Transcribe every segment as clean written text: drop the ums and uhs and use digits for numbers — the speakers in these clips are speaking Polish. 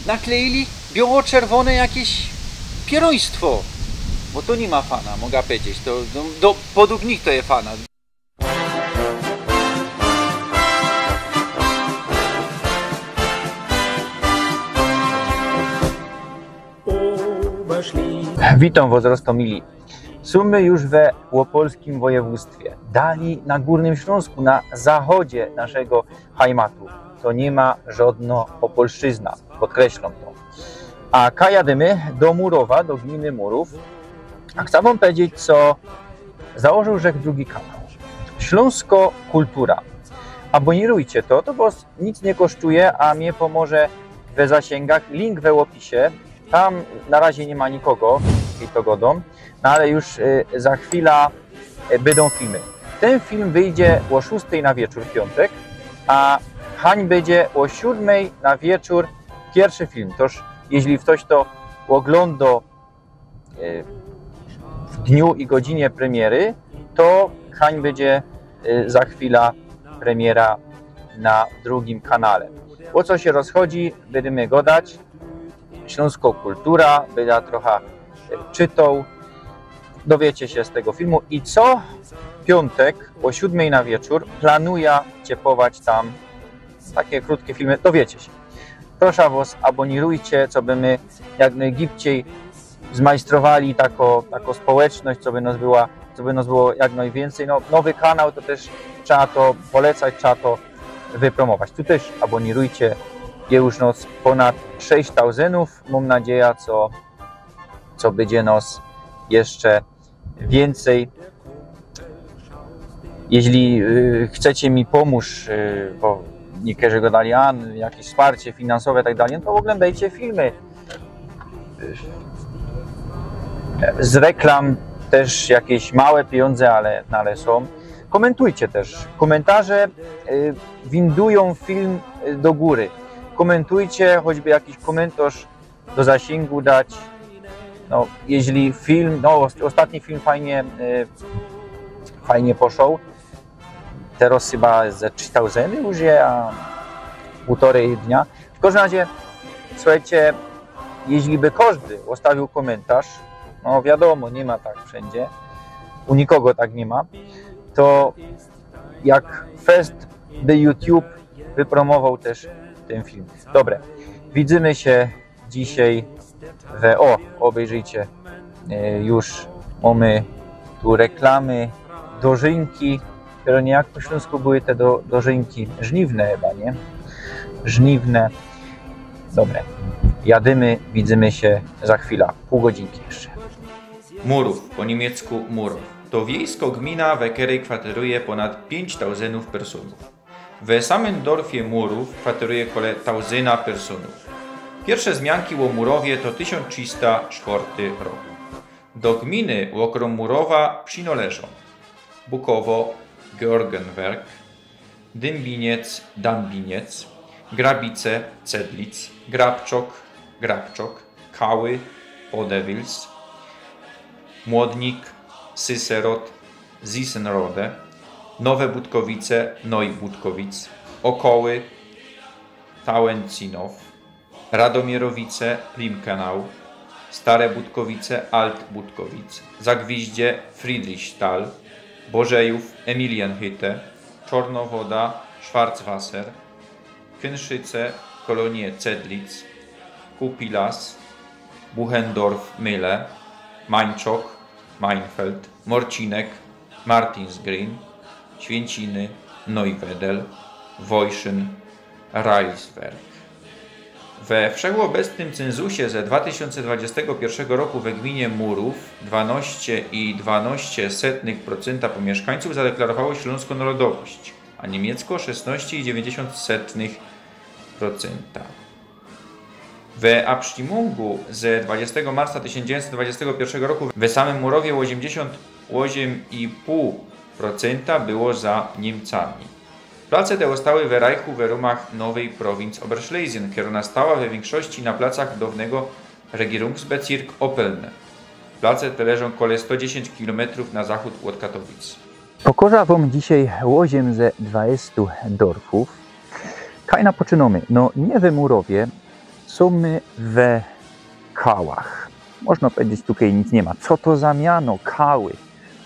nakleili biało-czerwone jakieś pieroństwo. Bo to nie ma fana, mogę powiedzieć. Podług nich to jest fana. Witam was, Rostomili. Sumy już we Łopolskim województwie, dali na Górnym Śląsku, na zachodzie naszego hajmatu. To nie ma żadna Opolszczyzna, podkreślam to. A kajadymy do Murowa, do gminy Murów. A chcę wam powiedzieć, co założył drugi kanał. Śląsko Kultura. Abonirujcie to was nic nie kosztuje, a mnie pomoże we zasięgach. Link we opisie. Tam na razie nie ma nikogo, i to godą, no ale już za chwilę będą filmy. Ten film wyjdzie o 6 na wieczór w piątek, a hań będzie o 7 na wieczór pierwszy film. Toż jeśli ktoś to ogląda w dniu i godzinie premiery, to hań będzie za chwilę premiera na drugim kanale. O co się rozchodzi, będziemy gadać. Śląsko Kultura, będę trochę czytał, dowiecie się z tego filmu i co piątek o 7 na wieczór planuję ciepować tam takie krótkie filmy, dowiecie się. Proszę was, abonirujcie, co by my jak najgibciej zmajstrowali taką społeczność, co by nas było jak najwięcej. No, nowy kanał to też trzeba to polecać, trzeba to wypromować. Tu też abonirujcie. Jest już ponad 6000, mam nadzieję, co będzie nas jeszcze więcej. Jeśli chcecie mi pomóc, bo niektórzy go dali jakieś wsparcie finansowe i tak dalej, to oglądajcie filmy. Z reklam też jakieś małe pieniądze, ale są. Komentujcie też. Komentarze windują film do góry. Komentujcie, choćby jakiś komentarz do zasięgu dać. No, jeśli film, ostatni film fajnie poszedł. Teraz chyba ze 3000 już jest, a półtorej dnia. W każdym razie, słuchajcie, jeśli by każdy zostawił komentarz, no wiadomo, nie ma tak wszędzie, u nikogo tak nie ma, to jak Fest the YouTube wypromował też ten film. Dobra, widzimy się dzisiaj obejrzyjcie, już mamy tu reklamy, dożynki, które nie jak po śląsku były te dożynki, żniwne chyba, nie? Żniwne. Dobra, jadymy, widzimy się za chwilę, pół godzinki jeszcze. Murów, po niemiecku Murów. To wiejsko-gmina, w której kwateruje ponad 5000 personów. W samym dorfie Murów kwateruje około 1000 personów. Pierwsze wzmianki o Murowie to 1304 rok. Do gminy okrom Murowa przynależą Bukowo, Georgenwerk, Dębiniec, Dambiniec, Grabice, Cedlic, Grabczok, Kały, Podewils, Młodnik, Syserot, Zisenrode, Nowe Budkowice, Neubudkowic, Okoły, Tałęcinow, Radomierowice, Limkanał, Stare Budkowice, Alt Budkowic, Zagwiździe, Friedrichsthal, Bożejów, Emilienhütte, Czornowoda, Schwarzwasser, Kynszyce, kolonie Cedlic, Kupilas, Buchendorf, Myle, Mańczok, Meinfeld, Morcinek, Martinsgreen, Święciny, Neuwedel, Wojszyn, Reiswerk. We wszechobecnym cenzusie ze 2021 roku we gminie Murów 12,12% po mieszkańców zadeklarowało śląską narodowość, a niemiecko 16,90%. W Abstimmung z 20 marca 1921 roku w samym Murowie 88,5% było za Niemcami. Place te zostały w Reichu w rumach nowej prowincji Oberschlesien, która stała we większości na placach dawnego Regierungsbezirk Oppeln. Place te leżą około 110 km na zachód od Katowic. Pokażę wam dzisiaj łoziem ze 20 dorfów. Kaj napoczynamy? No nie we Murowie, Są my we Kałach. Można powiedzieć, tutaj nic nie ma. Co to za miano? Kały.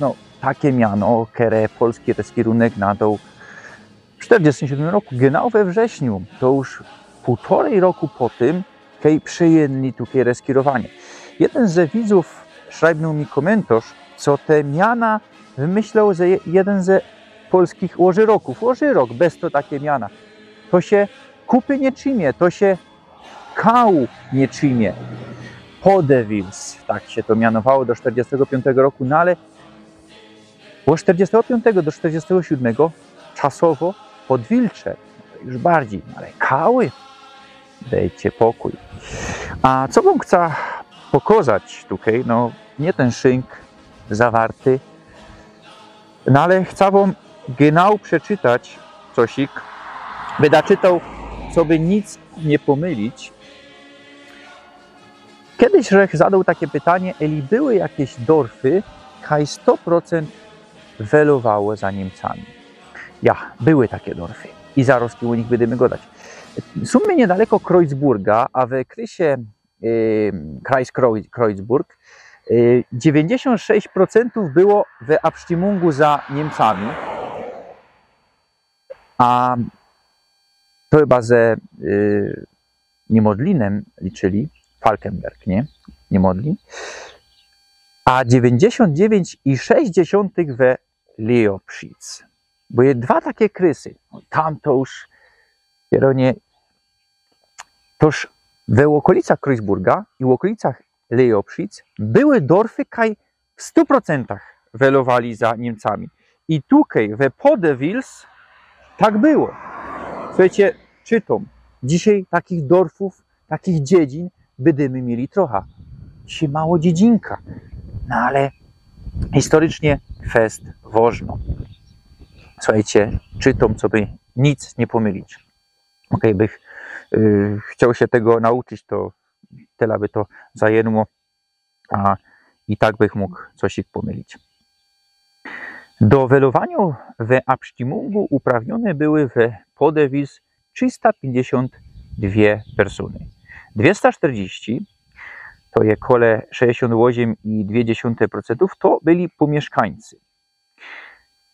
No, takie miano, które polski reskirunek nadał w 1947 roku, genau we wrześniu. To już 1,5 roku po tym, kiedy przyjęli tutaj reskirowanie. Jeden ze widzów szrajbnął mi komentarz, co te miana wymyślał jeden ze polskich łożyroków. Łożyrok, bez to takie miana. To się kupy nie trzymie, to się kał nie trzymie. Podewils, tak się to mianowało do 1945 roku, no ale od 1945 do 1947 czasowo podwilcze, już bardziej, ale kały, dajcie pokój. A co wam chcę pokazać tutaj, no nie ten szynk zawarty, no ale chcę wam genau przeczytać cosik, by czytał, co by nic nie pomylić. Kiedyś Rzech zadał takie pytanie, eli były jakieś dorfy, kaj 100% welowało za Niemcami. Ja, były takie dorfy i zaraz u nich będziemy gadać. Są my niedaleko Kreuzburga, a w krysie Kreis Kreuzburg 96% było w Abstimmung za Niemcami, a to chyba ze Niemodlinem liczyli, Falkenberg, nie Modlin, a 99,6 we Leopschitz. Bo jest dwa takie krysy. Tam to już kieronie, toż we okolicach Kreuzburga i w okolicach Leopschitz były dorfy, kaj w 100% welowali za Niemcami. I tutaj we Podewils tak było. Słuchajcie, czytam, dzisiaj takich dorfów, takich dziedzin będziemy mieli trochę. Dzisiaj mało dziedzinka, no ale historycznie fest ważno. Słuchajcie, czytam, co by nic nie pomylić. Okej, bych chciał się tego nauczyć, to tyle by to zajęło, a i tak bych mógł coś ich pomylić. Do welowania w Abstimmungu uprawnione były w Podewils 352 persony. 240, to je kole 68,2%, to byli pomieszkańcy.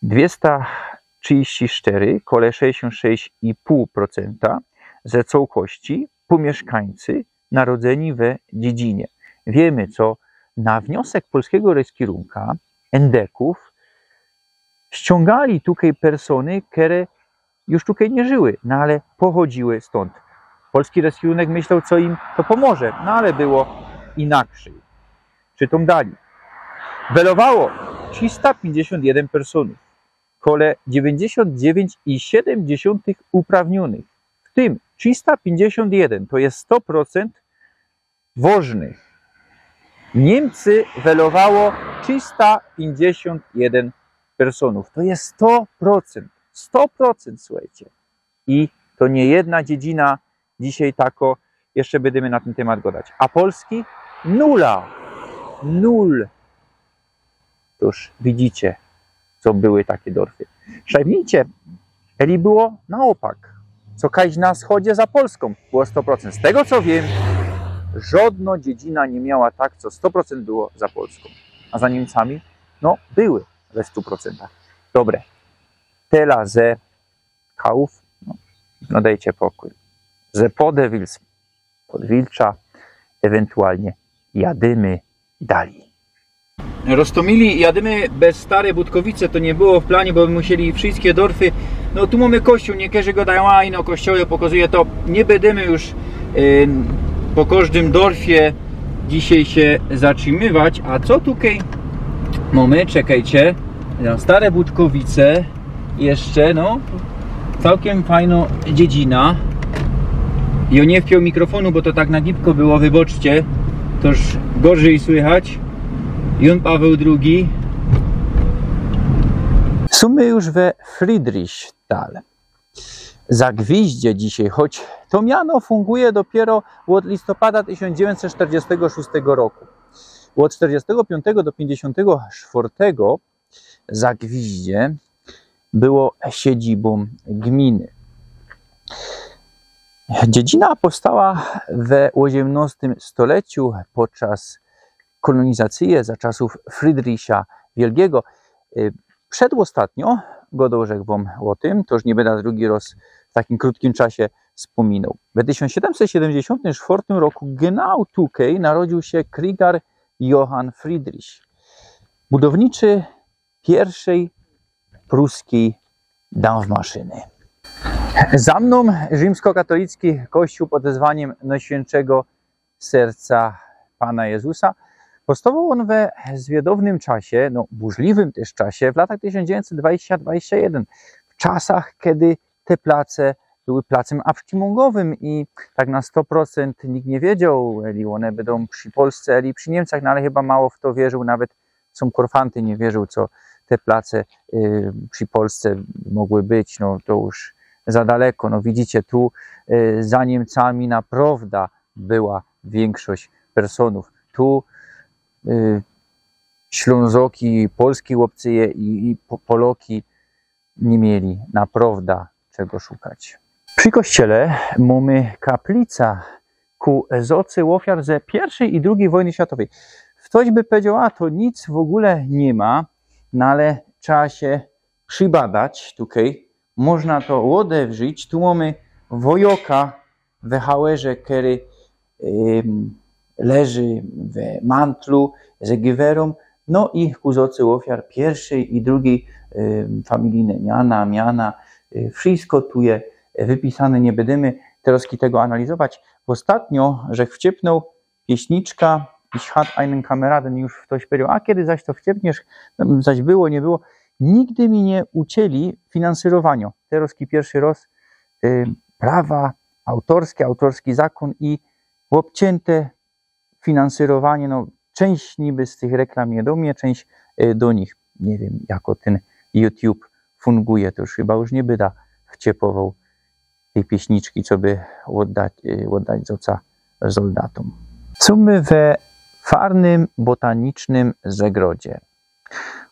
234, kole 66,5% ze całości pomieszkańcy narodzeni w dziedzinie. Wiemy, co na wniosek polskiego reskirunka, endeków, ściągali tutaj persony, które już tutaj nie żyły, no ale pochodziły stąd. Polski reskirunek myślał, co im to pomoże, no ale było inaczej. Czytam dalej. Welowało 351 personów, kole 99,7 uprawnionych, w tym 351 to jest 100% wożnych. Niemcy welowało 351 personów, to jest 100%, 100%, słuchajcie. I to nie jedna dziedzina dzisiaj tako, jeszcze będziemy na ten temat gadać. A Polski? Nula. Nul. Toż widzicie, co były takie dorfy. Szajbnijcie, eli było naopak. Co kaś na wschodzie za Polską było 100%. Z tego co wiem, żadna dziedzina nie miała tak, co 100% było za Polską. A za Niemcami? No, były we 100%. Dobre. Tela ze Kałów, no dajcie pokój. Ze Podewils, Podwilcza, ewentualnie jadymy dalej. Roztomili, jadymy bez Stare Budkowice, to nie było w planie, bo musieli wszystkie dorfy. No tu mamy kościół, niektórzy go dają, a ino kościoły pokazuje to. Nie będziemy już po każdym dorfie dzisiaj się zatrzymywać. A co tutaj mamy? Czekajcie. Stare Budkowice jeszcze, no całkiem fajna dziedzina. I on nie wpiął mikrofonu, bo to tak na gibko było, wyboczcie. Toż gorzej słychać. Jan Paweł II. Są już we Friedrichsthal. Zagwiździe dzisiaj, choć to miano funguje dopiero od listopada 1946 roku. Od 1945 do 1954 Zagwiździe było siedzibą gminy. Dziedzina powstała we XVIII stuleciu podczas kolonizacji za czasów Friedricha Wielkiego. Przedostatnio, godą rzekł wam o tym, to już nie będę drugi raz w takim krótkim czasie wspominał. W 1774 roku genau tutaj narodził się Krieger Johann Friedrich, budowniczy pierwszej pruskiej dampmaszyny. Za mną rzymskokatolicki kościół pod wezwaniem Najświętszego Serca Pana Jezusa. Powstawał on we zwiadownym czasie, no burzliwym też czasie, w latach 1920-21, w czasach, kiedy te place były placem abstimmungowym i tak na 100% nikt nie wiedział, eli one będą przy Polsce, eli przy Niemcach, no ale chyba mało w to wierzył, nawet są korfanty nie wierzył, co te place przy Polsce mogły być, no to już za daleko. No widzicie, tu za Niemcami naprawdę była większość personów. Tu Ślązoki, polskie łopcyje i Poloki nie mieli naprawdę czego szukać. Przy kościele mamy kaplica ku zocy ofiar ze I i II wojny światowej. Ktoś by powiedział, a to nic w ogóle nie ma, no ale trzeba się przybadać tutaj. Można to odewrzyć. Tu mamy wojoka w hałerze, który leży w mantlu ze giwerą, no i ku zocy ofiar I i II familijne miana. Wszystko tu jest wypisane, nie będziemy teraz tego analizować. Ostatnio, że wciepnął pieśniczka Ich hat einen Kameraden, już ktoś powiedział, a kiedy zaś to wciepniesz, zaś było, nie było. Nigdy mi nie ucięli finansowania. Teraz pierwszy raz prawa autorskie, autorski zakon i obcięte finansowanie. No, część niby z tych reklam nie do mnie, część do nich. Nie wiem, jako ten YouTube funguje, to już chyba już nie byda wciepował tej pieśniczki, co by oddać zoca soldatom. Co my we farnym botanicznym zagrodzie?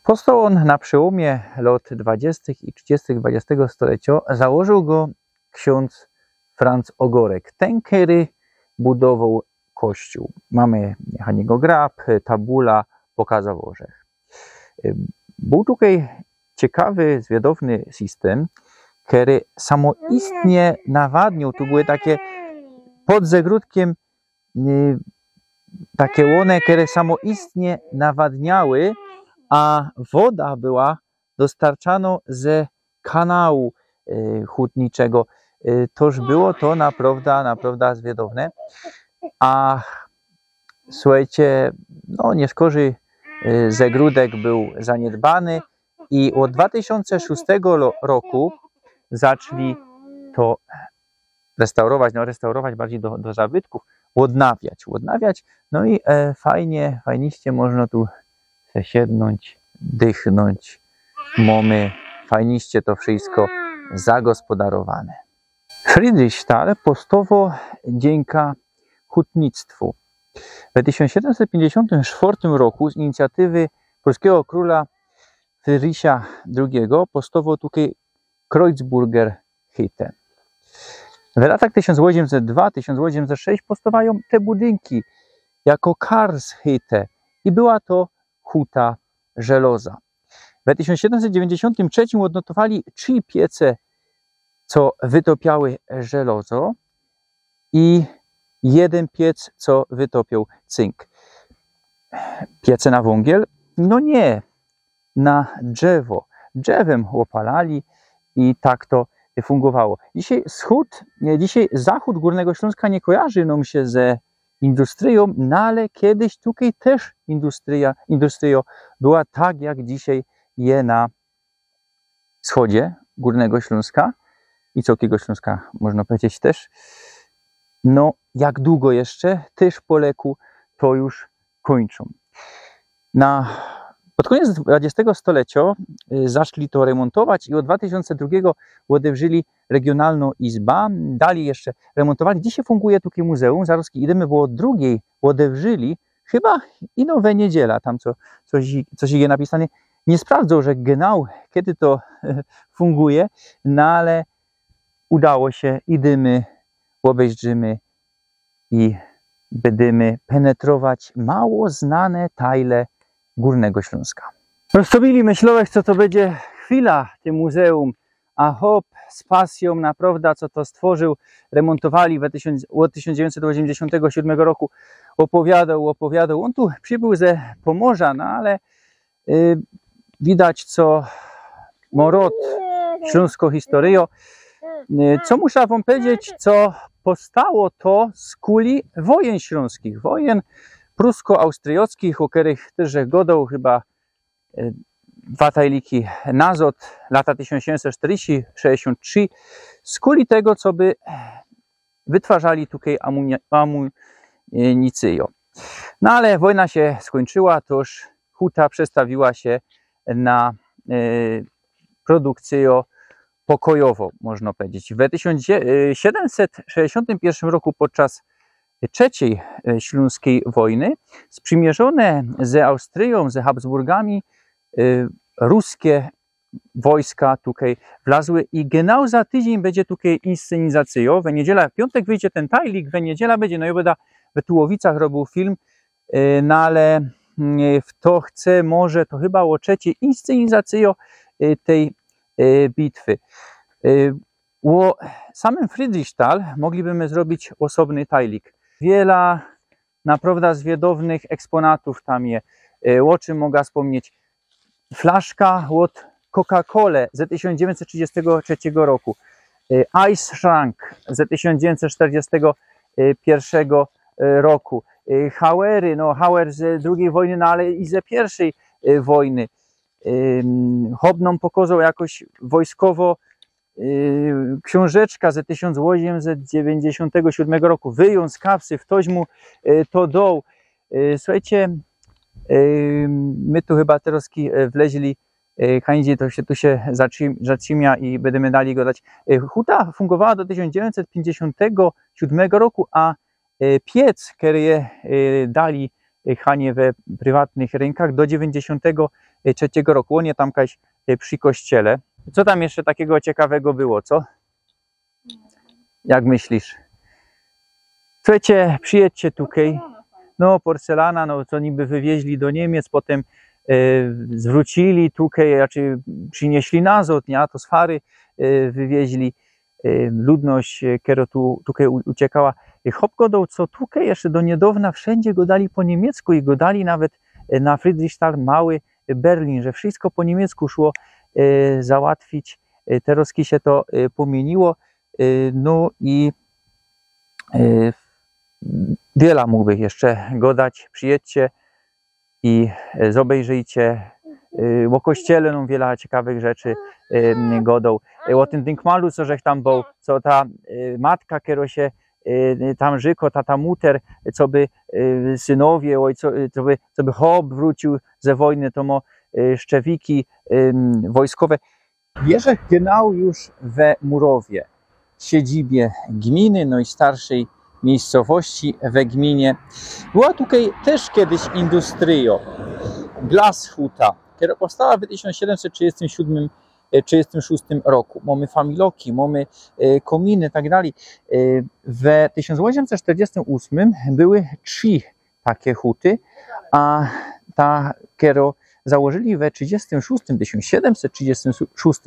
Powstał on na przełomie lat 20. i 30. XX stulecia. Założył go ksiądz Franz Ogorek. Ten, który budował kościół. Mamy jego grab, tabula, pokazał orzech. Był tutaj ciekawy, zwiadowny system, który samoistnie nawadniał. Tu były takie pod zagródkiem takie łone, które samoistnie nawadniały, a woda była dostarczana ze kanału hutniczego. Toż było to naprawdę zwiadowne. A słuchajcie, no nieskorzy zagródek był zaniedbany i od 2006 roku zaczęli to restaurować bardziej do zabytków, odnawiać. No i fajniście można tu siednąć, dychnąć. Mamy fajniście to wszystko zagospodarowane. Friedrichsthal powstało dzięki hutnictwu. W 1754 roku z inicjatywy polskiego króla Friedricha II powstało tutaj Kreuzburger Hütte. W latach 1802-1806 powstawają te budynki jako Karlshütte i była to huta żeloza. W 1793 odnotowali 3 piece, co wytopiały żelozo i 1 piec, co wytopił cynk. Piece na węgiel? No nie, na drzewo. Drzewem opalali i tak to fungowało. Dzisiaj zachód Górnego Śląska nie kojarzy nam się ze industrią, no ale kiedyś tutaj też industria była tak, jak dzisiaj je na wschodzie Górnego Śląska i Całkiego Śląska, można powiedzieć też. No, jak długo jeszcze też po leku to już kończą. Pod koniec XX stulecia zaczęli to remontować i od 2002 odewrzyli regionalną izbę, dalej jeszcze remontowali. Dzisiaj funguje tutaj muzeum, zaraz idziemy, bo od drugiej odewrzyli, chyba i nowe niedziela, tam coś jest napisane. Nie sprawdzą, że genau kiedy to funguje, no ale udało się, idziemy obejrzymy i będziemy penetrować mało znane tajle Górnego Śląska. Roztomili myślałeś, co to będzie chwila w tym muzeum, a hop z pasją naprawdę, co to stworzył, remontowali od 1987 roku, opowiadał. On tu przybył ze Pomorza, no ale widać, co morod śląsko historio. Co muszę wam powiedzieć, co powstało to z kuli wojen śląskich, wojen prusko-austriackich, o których też godał chyba dwa tajliki nazad, lata 1740-63, z kuli tego, co by wytwarzali tutaj amunicję. No ale wojna się skończyła, to już huta przestawiła się na produkcję pokojową, można powiedzieć. W 1761 roku podczas III Śląskiej wojny sprzymierzone z Austrią, z Habsburgami ruskie wojska tutaj wlazły i genau za tydzień będzie tutaj inscenizacja. W niedzielę, w piątek wyjdzie ten tajlik, w niedzielę będzie, no i będę w Tułowicach robił film, no ale w to chce może to chyba o trzeciej inscenizację tej bitwy. O samym Friedrichsthal moglibyśmy zrobić osobny tajlik. Wiele naprawdę zwiadownych eksponatów tam jest. O czym mogę wspomnieć? Flaszka od Coca-Coli z 1933 roku. Ice Schrank z 1941 roku. Hauery, no Hauer z II wojny, no ale i z I wojny. Hobną pokazał jakoś wojskowo książeczka z 1897 roku. Wyjął z kapsy, ktoś mu to dał. Słuchajcie, my tu chyba teraz wleźli, Hańdzie, to się tu się zatrzymia i będziemy dali go dać. Huta fungowała do 1957 roku, a piec, który dali Hanie we prywatnych rękach do 1993 roku. On je tam przy kościele. Co tam jeszcze takiego ciekawego było, co? Jak myślisz? Słuchajcie, przyjedźcie tutaj. No, porcelana, no co niby wywieźli do Niemiec, potem zwrócili tutaj, znaczy przynieśli nazad, nie? A to z Fary wywieźli. Ludność, która tutaj uciekała. Hopgodą, co tutaj jeszcze do niedawna wszędzie go dali po niemiecku i go dali nawet na Friedrichsthal mały Berlin, że wszystko po niemiecku szło załatwić. Teraz się to pomieniło. No i wiele mógłbym jeszcze go dać. Przyjedźcie i zobejrzyjcie. O kościele no, wiele ciekawych rzeczy godał. O tym Dinkmalu, co żech tam był, co ta matka, która się tam żyko, tata muter, co by synowie, co by Hop wrócił ze wojny, to mo szczewiki wojskowe. Wierzę genau już we Murowie, siedzibie gminy, no i starszej miejscowości we gminie. Była tutaj też kiedyś industrio, Glashuta, która powstała w 1736 roku. Mamy familoki, mamy kominy, tak dalej. W 1848 były 3 takie huty, a ta, którą założyli w 1736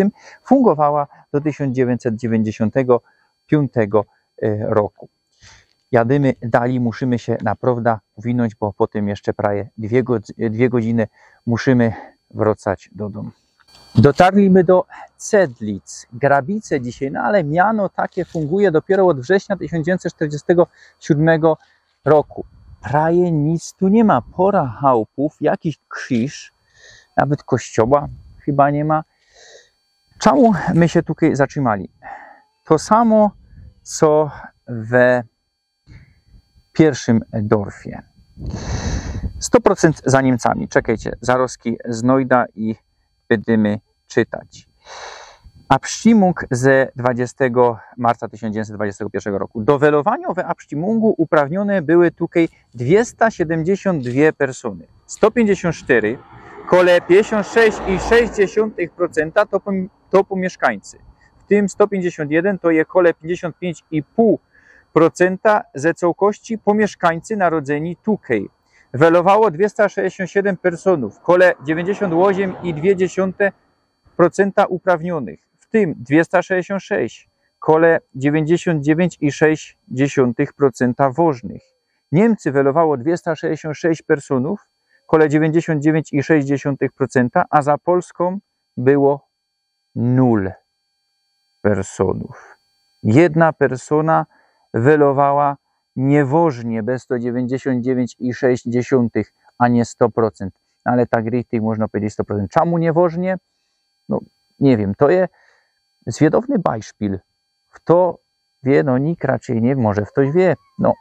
fungowała do 1995 roku. Jadymy dalej, musimy się naprawdę uwinąć, bo potem jeszcze prawie 2 godziny musimy wracać do domu. Dotarliśmy do Cedlic, Grabice dzisiaj, no ale miano takie funguje dopiero od września 1947 roku. Prawie nic tu nie ma, pora chałupów, jakiś krzyż, nawet kościoła chyba nie ma. Czemu my się tutaj zatrzymali? To samo, co w pierwszym dorfie. 100% za Niemcami. Czekajcie, zaroski znajdę i będziemy czytać. Abstimmung z 20 marca 1921 roku. Do welowania w Abstimmungu uprawnione były tutaj 272 persony. 154, kole 56,6% to po mieszkańcy. W tym 151 to je kole 55,5% ze całości pomieszkańcy narodzeni tukej. Welowało 267 personów, kole 98,2% uprawnionych, w tym 266, kole 99,6% wożnych. Niemcy welowało 266 personów, kole 99,6%, a za Polską było 0 personów. Jedna persona welowała niewożnie bez 199,6, a nie 100%. Ale tak richtig można powiedzieć 100%. Czemu niewożnie? No nie wiem, to jest zwiedowny beispiel. Kto wie, no nikt raczej nie, może ktoś wie. No,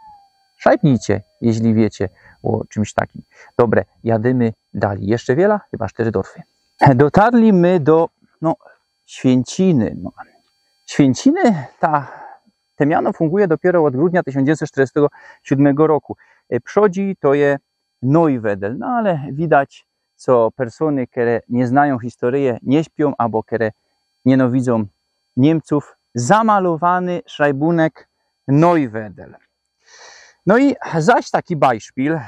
szajpnijcie, jeśli wiecie o czymś takim. Dobre, jadymy dalej. Jeszcze wiele? Chyba 4 dorfy. Dotarli my do Święciny. Święciny, te miano funguje dopiero od grudnia 1947 roku. Przodzi to jest Neuwedel, no ale widać, co persony, które nie znają historii, nie śpią, albo które nienawidzą Niemców, zamalowany szajbunek Neuwedel. No i zaś taki beispiel,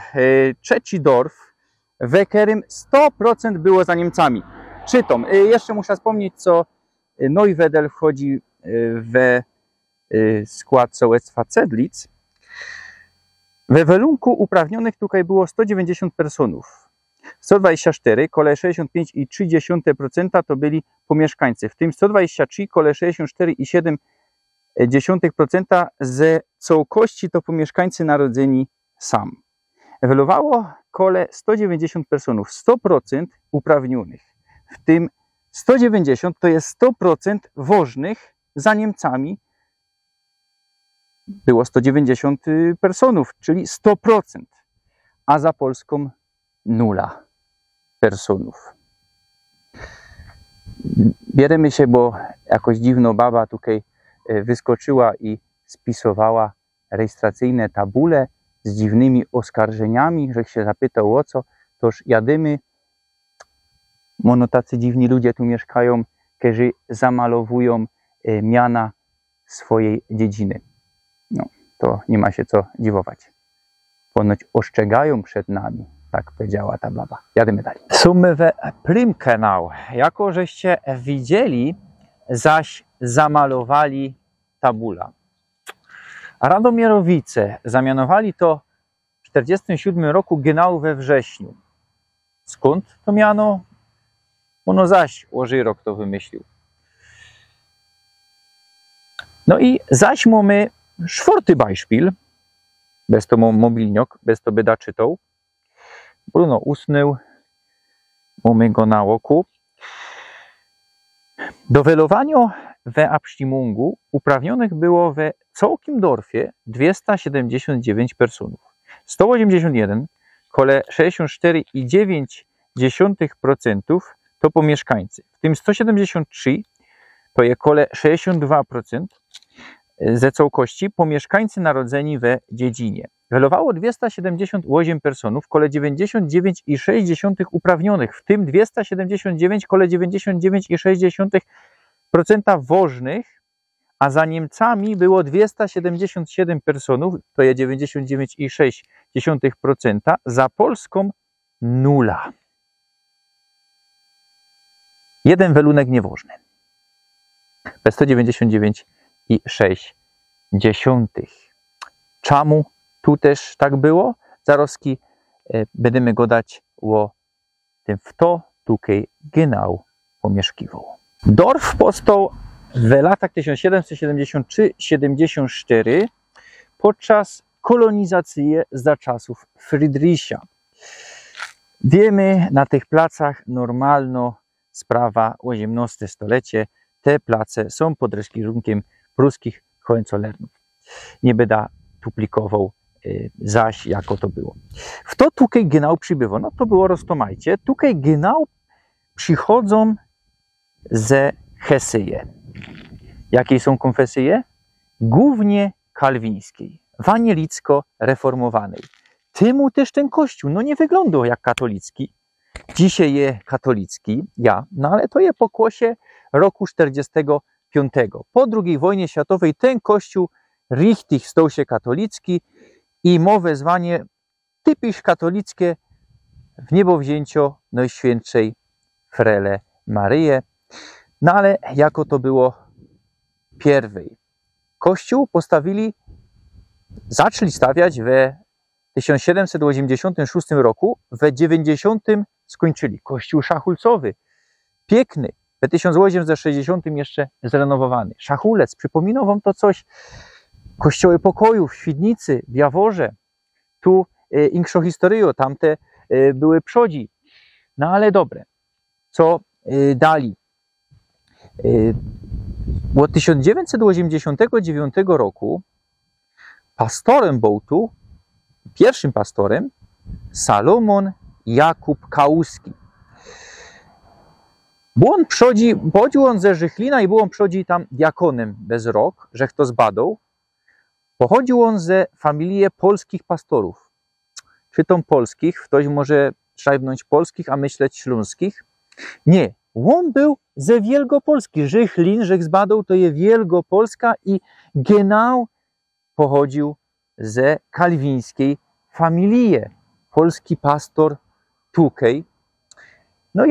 trzeci dorf, w którym 100% było za Niemcami. Czytom, jeszcze muszę wspomnieć, co Neuwedel wchodzi w skład sołectwa Cedlic. We welunku uprawnionych tutaj było 190 personów. 124, kole 65,3% to byli pomieszkańcy, w tym 123, kole 64,7% ze całości to pomieszkańcy narodzeni sam. Welowało kole 190 personów, 100% uprawnionych, w tym 190 to jest 100% wożnych za Niemcami. Było 190 personów, czyli 100%, a za Polską 0 personów. Bierzemy się, bo jakoś dziwno baba tutaj wyskoczyła i spisowała rejestracyjne tabule z dziwnymi oskarżeniami, że się zapytał o co, toż jadymy. Mono tacy dziwni ludzie tu mieszkają, którzy zamalowują miana swojej dziedziny. No, to nie ma się co dziwować. Ponoć ostrzegają przed nami, tak powiedziała ta baba. Jadymy dalej. Sumy we Prymkanał. Jako żeście widzieli, zaś zamalowali tabula. Radomierowice zamianowali to w 1947 roku genau we wrześniu. Skąd to miano? Ono zaś Łożyrok to wymyślił. No i zaś mamy 4. beispiel, bez to mobilniok, bez to by da czytał. Bruno usnął, mamy go na oku. Do welowania we Abstimungu uprawnionych było we całkiem dorfie 279 personów. 181, kole 64,9% to pomieszkańcy, w tym 173 to jest kole 62% ze całości pomieszkańcy narodzeni we dziedzinie. Welowało 278 personów, kole 99,6 uprawnionych, w tym 279, kole 99,6% wożnych, a za Niemcami było 277 personów, to jest 99,6%, za Polską 0. Jeden welunek niewożny. Bez 199,6. Czemu tu też tak było? Zaroski będziemy go dać o tym, w to tutaj genau pomieszkiwał. Dorf powstał w latach 1773-74 podczas kolonizacji za czasów Friedricha. Wiemy, na tych placach normalno sprawa o XVIII stulecie. Te place są pod kierunkiem pruskich Hohenzollernów. Nie będę duplikował zaś, jako to było. W to tutaj genau przybywa, no to było roztomajcie. Tutaj genau przychodzą ze Hesyje. Jakiej są konfesje? Głównie kalwińskiej, wanielicko-reformowanej. Tymu też ten kościół, no nie wyglądał jak katolicki. Dzisiaj jest katolicki, no ale to jest pokłosie roku 45. Po II wojnie światowej ten kościół richtig stał się katolicki i ma wezwanie typisch katolickie w niebowzięcio Najświętszej Frele Maryję. No ale jako to było pierwej. Kościół zaczęli stawiać w 1786 roku, w 90 skończyli. Kościół szachulcowy, piękny, w 1860 jeszcze zrenowowany. Szachulec, przypominał wam to coś? Kościoły pokoju w Świdnicy, w Jaworze, tu inkszo historio, tamte były przodzi. No ale dobre, co dali? Od 1989 roku pastorem był tu, pierwszym pastorem, Salomon Jakub Kałuski. Pochodził on ze Żychlina i był on przodzi tam diakonem bez rok, że kto zbadał. Pochodził on ze familii polskich pastorów. Czy to polskich, ktoś może szajbnąć polskich, a myśleć śląskich? Nie, on był ze Wielkopolski. Żychlin, że zbadał, to jest Wielkopolska i genau pochodził ze kalwińskiej familii. Polski pastor tukej. No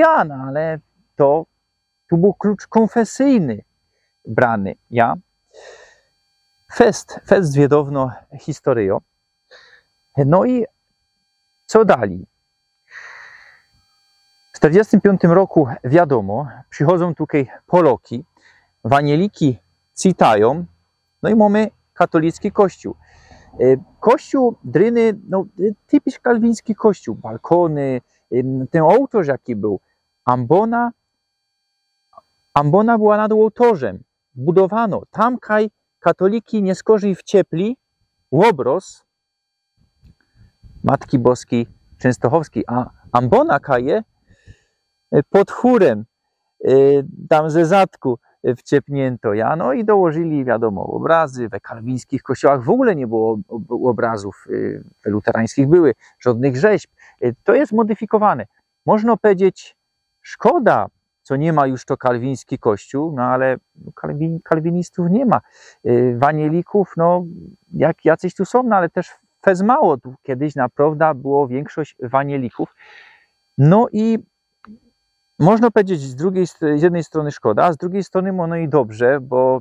ale tu był klucz konfesyjny brany, ja. Fest zwiedowno historio. No i co dali? W 1945 roku, wiadomo, przychodzą tutaj Poloki, wanieliki citają, no i mamy katolicki kościół. Kościół dryny, no typisch kalwiński kościół, balkony, ten ołtarz jaki był, ambona była nad ołtarzem, budowano, tam kaj katoliki nie skorzy w ciepli, obraz Matki Boskiej Częstochowskiej, a ambona kaje pod chórem, tam ze zadku wciepnięto, ja, no i dołożyli, wiadomo, obrazy. We kalwińskich kościołach w ogóle nie było obrazów, we luterańskich były, żadnych rzeźb. To jest modyfikowane. Można powiedzieć, szkoda, co nie ma już to kalwiński kościół, no ale kalwinistów nie ma. Wanielików, no jak jacyś tu są, no ale też fez mało. Tu kiedyś naprawdę było większość wanielików. No i można powiedzieć z jednej strony szkoda, a z drugiej strony no i dobrze, bo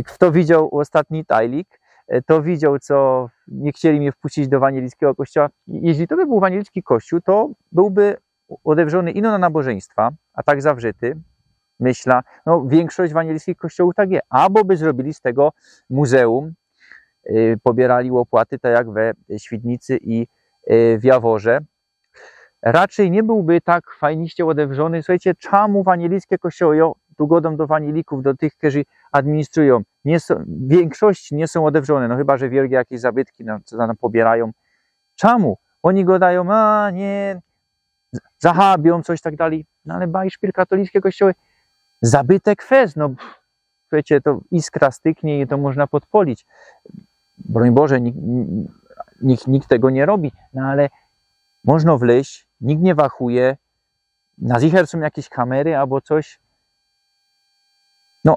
kto widział ostatni tajlik, to widział, co nie chcieli mnie wpuścić do wanielickiego kościoła. Jeśli to by był wanielicki kościół, to byłby odewrzony ino na nabożeństwa, a tak zawrzyty, myślę, no większość wanielickich kościołów tak jest, albo by zrobili z tego muzeum, pobierali opłaty, tak jak we Świdnicy i w Jaworze. Raczej nie byłby tak fajniście odewrzony. Słuchajcie, czemu wanielickie kościoły, tu godą do wanielików, do tych, którzy administrują, w większości nie są odewrzone, no chyba, że wielkie jakieś zabytki co tam pobierają. Czemu? Oni godają, a nie, zahabią, coś tak dalej. No ale bajszpil katolickie kościoły, zabytek fez, no słuchajcie, to iskra styknie i to można podpolić. Broń Boże, nikt tego nie robi, no ale można wleźć, nikt nie wachuje, na zicher są jakieś kamery albo coś. No,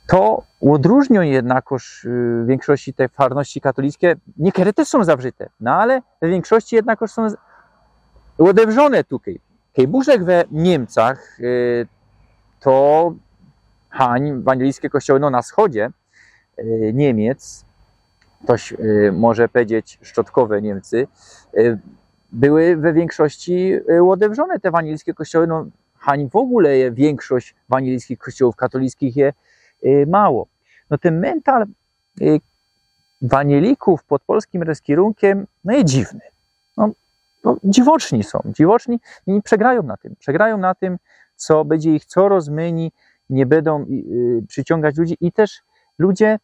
to odróżnią jednakoż w większości te farności katolickie, niektóre też są zawrzyte, no ale w większości jednakoż są odewrzone tutaj. Kejburzek we Niemcach to wanielijskie kościoły no, na wschodzie Niemiec, ktoś może powiedzieć szczotkowe Niemcy, były we większości odewrzone te wanilijskie kościoły. No, w ogóle większość wanilijskich kościołów katolickich jest mało. No ten mental wanielików pod polskim kierunkiem no jest dziwny. No, dziwoczni są, dziwoczni i przegrają na tym, co będzie ich coraz mniej, nie będą przyciągać ludzi i też ludzie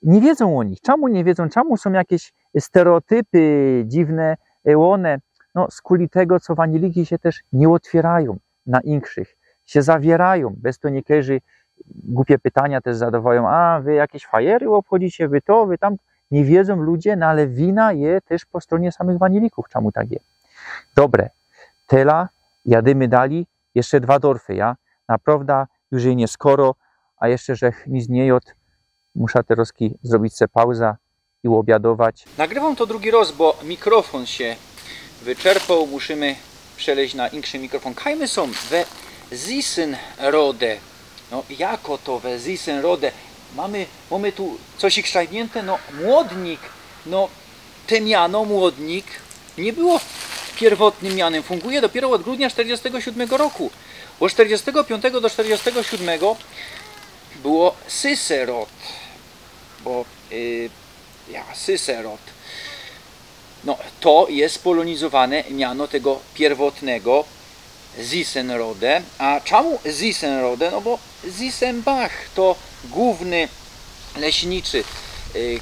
nie wiedzą o nich. Czemu nie wiedzą? Czemu są jakieś stereotypy dziwne, one, no z kuli tego, co waniliki się też nie otwierają na inkszych, się zawierają, bez to niektórzy głupie pytania też zadawają, a wy jakieś fajery obchodzicie, wy tam, nie wiedzą ludzie, no ale wina je też po stronie samych wanilików, czemu tak jest. Dobre, tela, jadymy dali, jeszcze 2 dorfy, ja, naprawdę już jej nie skoro, a jeszcze, że nic nie jod, muszę teraz zrobić sobie pauzę i obiadować. Nagrywam to drugi raz, bo mikrofon się wyczerpał. Musimy przeleźć na inny mikrofon. Kajmy są we Zisenrode. No jako to we Zisenrode? Mamy tu coś kształtnięte, no młodnik, no te miano młodnik nie było pierwotnym mianem. Funguje dopiero od grudnia 1947 roku. Od 1945 do 1947 było Syserot. Bo Syserot. No, to jest polonizowane miano tego pierwotnego Zisenrode. A czemu Zisenrode? No bo Zisenbach to główny leśniczy,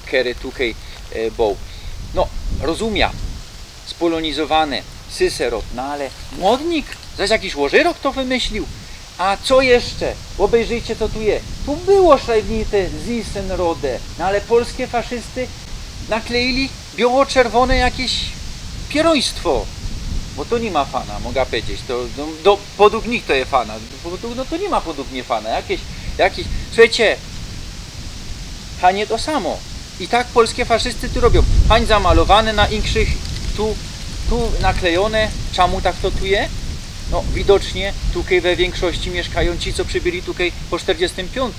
który tutaj był. No, rozumiem, spolonizowane Syserot, no ale modnik, zaś jakiś łożyrok to wymyślił. A co jeszcze? Obejrzyjcie, co tu jest. Tu było szlajwnite Zisenrode, no ale polskie faszysty nakleili biało-czerwone jakieś pieroństwo. Bo to nie ma fana, mogę powiedzieć. Podług nich to jest fana. No to nie ma podług mnie fana. Jakieś. Słuchajcie, a nie to samo. I tak polskie faszysty tu robią. Hań zamalowane na inkszych, tu naklejone. Czemu tak to tu jest? No widocznie tutaj we większości mieszkają ci, co przybyli tutaj po 45,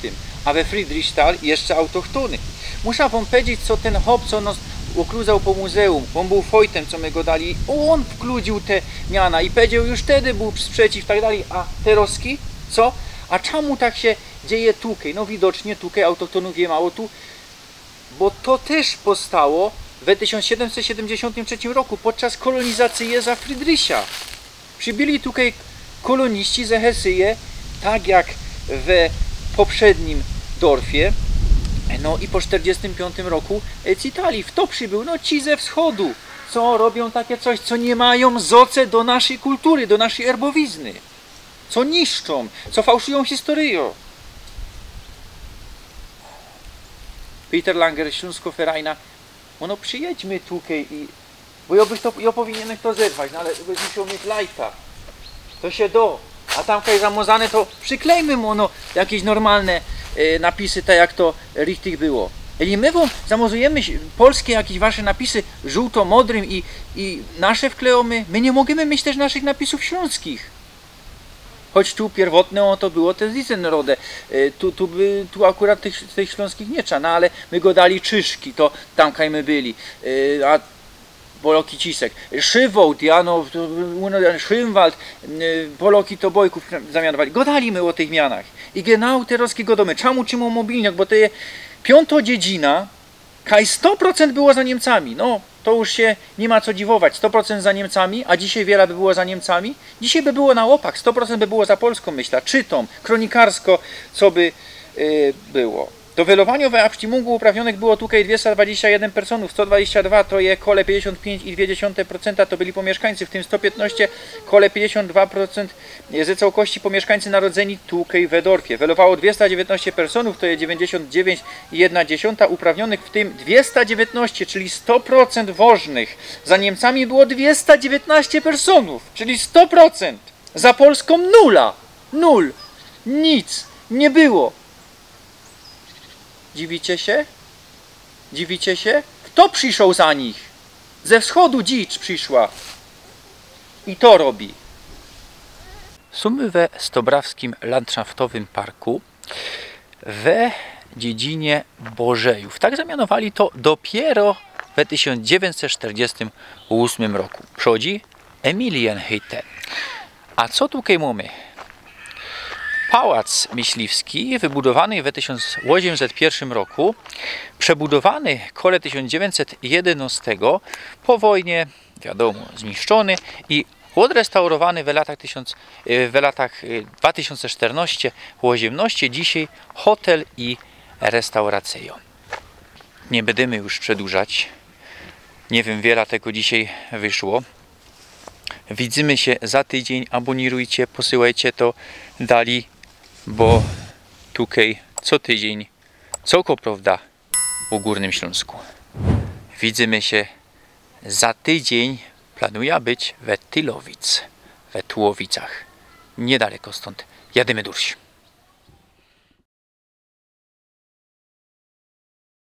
a we Friedrichsthal jeszcze autochtony. Muszę wam powiedzieć, co ten chłop, co nas okruzał po muzeum, on był fojtem, co my go dali, on wkludził te miana i powiedział, już wtedy był sprzeciw, tak dalej, a Teroski, co? A czemu tak się dzieje tutaj? No widocznie tutaj autochtonów je mało tu, bo to też powstało w 1773 roku, podczas kolonizacji za Friedricha. Przybyli tutaj koloniści ze Hesyje, tak jak w poprzednim dorfie, no i po 45 roku z Italii. W to przybył, no ci ze wschodu, co robią takie coś, co nie mają zoce do naszej kultury, do naszej erbowizny, co niszczą, co fałszują historię. Peter Langer, Śląsko-Ferajna, no przyjedźmy tutaj i... Bo ja powinienem to zerwać, no ale byś musiał mieć lajta. To się do. A tam kaj zamozane, to przyklejmy mu no, jakieś normalne napisy, tak jak to richtig było. Jeżeli my wam zamozujemy polskie jakieś wasze napisy żółto-modrym i nasze wklejamy, my nie możemy mieć też naszych napisów śląskich. Choć tu pierwotne to było te Zisenrode. Tu akurat tych śląskich nie trzeba, no ale my go dali Czyszki, to tam kaj my byli. A Poloki Cisek, Szywołd, Jano, Szymwald, Poloki to Bojków zamianowali. Godali my o tych mianach. I genau Teroski godomy. Czemu mobilniak? Bo to jest piąta dziedzina, kaj 100% było za Niemcami. No, to już się nie ma co dziwować. 100% za Niemcami, a dzisiaj wiele by było za Niemcami. Dzisiaj by było na łopach. 100% by było za Polską, myślę. Czytom, kronikarsko, co by było. Do welowania we Abstimmung uprawnionych było tutaj 221 personów, 122 to je kole 55,2% to byli pomieszkańcy, w tym 115 kole 52% ze całości pomieszkańcy narodzeni tutaj we dorfie. Welowało 219 personów, to je 99,1 uprawnionych, w tym 219, czyli 100% wożnych. Za Niemcami było 219 personów, czyli 100%. Za Polską nula. Nul. Nic. Nie było. Dziwicie się? Dziwicie się? Kto przyszł za nich? Ze wschodu dzicz przyszła. I to robi. Sumy we Stobrawskim Landschaftowym Parku we dziedzinie Bożejów. Tak zamianowali to dopiero w 1948 roku. Przodzi Emilienhütte. A co tutaj mamy? Pałac Myśliwski, wybudowany w 1801 roku, przebudowany kole 1911, po wojnie, wiadomo, zniszczony i odrestaurowany w latach 2014-18, dzisiaj hotel i restauracja. Nie będziemy już przedłużać, nie wiem, wiele tego dzisiaj wyszło. Widzimy się za tydzień, abonirujcie, posyłajcie to dalej, bo tutaj co tydzień, co prawda u Górnym Śląsku. Widzimy się za tydzień, planuję być we Tylowic, we Tułowicach, niedaleko stąd. Jadymy durś.